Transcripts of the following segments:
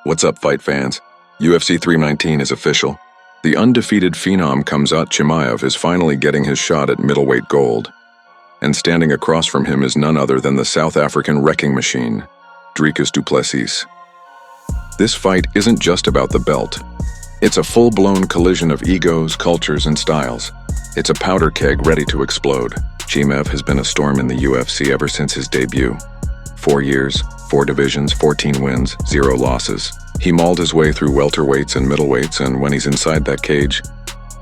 What's up, fight fans? UFC 319 is official. The undefeated phenom Khamzat Chimaev is finally getting his shot at middleweight gold. And standing across from him is none other than the South African wrecking machine, Dricus du Plessis. This fight isn't just about the belt. It's a full-blown collision of egos, cultures, and styles. It's a powder keg ready to explode. Chimaev has been a storm in the UFC ever since his debut. 4 years, 4 divisions, 14 wins, 0 losses. He mauled his way through welterweights and middleweights, and when he's inside that cage,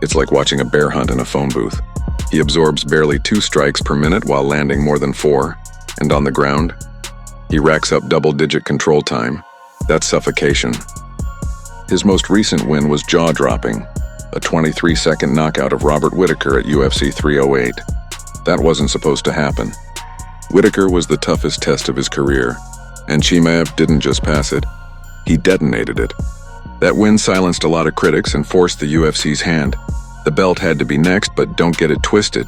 it's like watching a bear hunt in a phone booth. He absorbs barely 2 strikes per minute while landing more than 4, and on the ground, he racks up double-digit control time. That's suffocation. His most recent win was jaw-dropping, a 23-second knockout of Robert Whittaker at UFC 308. That wasn't supposed to happen. Whittaker was the toughest test of his career, and Chimaev didn't just pass it, he detonated it. That win silenced a lot of critics and forced the UFC's hand. The belt had to be next, but don't get it twisted.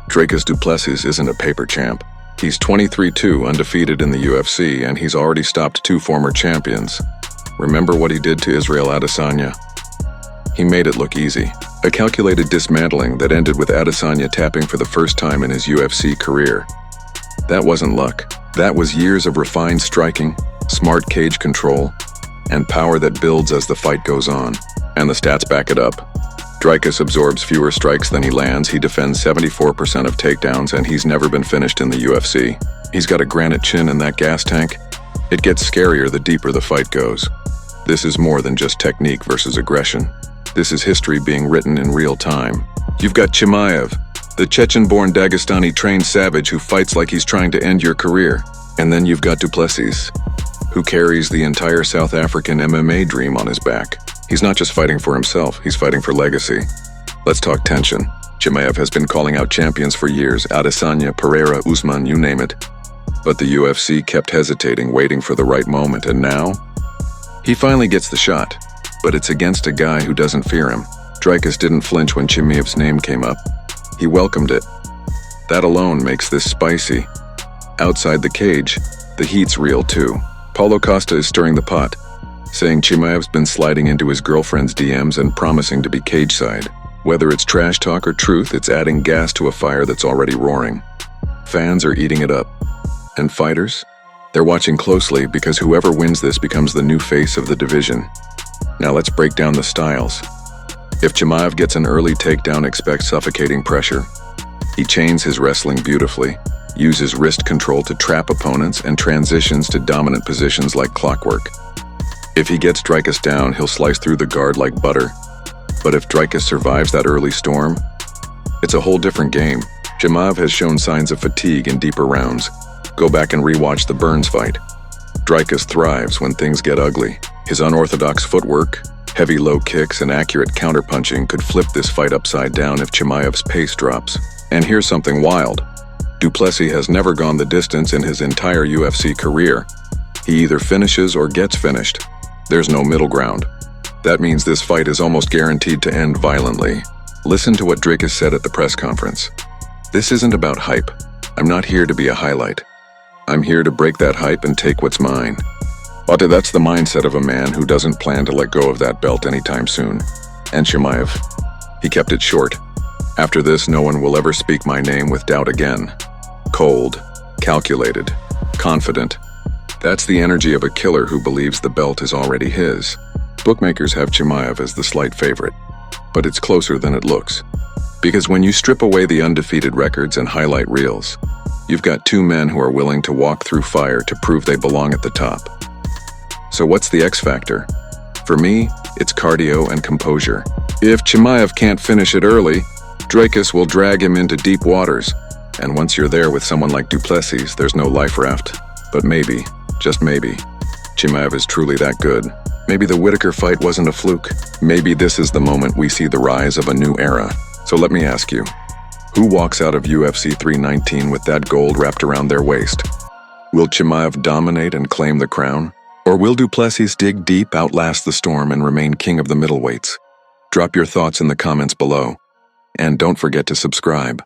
Dricus du Plessis isn't a paper champ. He's 23-2, undefeated in the UFC, and he's already stopped 2 former champions. Remember what he did to Israel Adesanya? He made it look easy. A calculated dismantling that ended with Adesanya tapping for the first time in his UFC career. That wasn't luck. That was years of refined striking, smart cage control, and power that builds as the fight goes on. And the stats back it up. Dricus absorbs fewer strikes than he lands, he defends 74% of takedowns, and he's never been finished in the UFC. He's got a granite chin in that gas tank. It gets scarier the deeper the fight goes. This is more than just technique versus aggression. This is history being written in real time. You've got Chimaev, the Chechen-born Dagestani-trained savage who fights like he's trying to end your career. And then you've got du Plessis, who carries the entire South African MMA dream on his back. He's not just fighting for himself, he's fighting for legacy. Let's talk tension. Chimaev has been calling out champions for years, Adesanya, Pereira, Usman, you name it. But the UFC kept hesitating, waiting for the right moment, and now? He finally gets the shot, but it's against a guy who doesn't fear him. Dricus didn't flinch when Chimaev's name came up. He welcomed it. That alone makes this spicy. Outside the cage, the heat's real too. Paulo Costa is stirring the pot, saying Chimaev's been sliding into his girlfriend's DMs and promising to be cage-side. Whether it's trash talk or truth, it's adding gas to a fire that's already roaring. Fans are eating it up. And fighters? They're watching closely because whoever wins this becomes the new face of the division. Now let's break down the styles. If Chimaev gets an early takedown, expect suffocating pressure. He chains his wrestling beautifully, uses wrist control to trap opponents, and transitions to dominant positions like clockwork. If he gets Dricus down, he'll slice through the guard like butter. But if Dricus survives that early storm, it's a whole different game. Chimaev has shown signs of fatigue in deeper rounds. Go back and rewatch the Burns fight. Dricus thrives when things get ugly. His unorthodox footwork, heavy low kicks, and accurate counterpunching could flip this fight upside down if Chimaev's pace drops. And here's something wild. Du Plessis has never gone the distance in his entire UFC career. He either finishes or gets finished. There's no middle ground. That means this fight is almost guaranteed to end violently. Listen to what Dricus said at the press conference. This isn't about hype. I'm not here to be a highlight. I'm here to break that hype and take what's mine. But that's the mindset of a man who doesn't plan to let go of that belt anytime soon. And Chimaev, he kept it short. After this, no one will ever speak my name with doubt again. Cold, calculated, confident. That's the energy of a killer who believes the belt is already his. Bookmakers have Chimaev as the slight favorite, but it's closer than it looks. Because when you strip away the undefeated records and highlight reels, you've got 2 men who are willing to walk through fire to prove they belong at the top. So what's the X factor? For me, it's cardio and composure. If Chimaev can't finish it early, Dricus will drag him into deep waters. And once you're there with someone like du Plessis, there's no life raft. But maybe, just maybe, Chimaev is truly that good. Maybe the Whittaker fight wasn't a fluke. Maybe this is the moment we see the rise of a new era. So let me ask you, who walks out of UFC 319 with that gold wrapped around their waist? Will Chimaev dominate and claim the crown? Or will du Plessis dig deep, outlast the storm, and remain king of the middleweights? Drop your thoughts in the comments below. And don't forget to subscribe.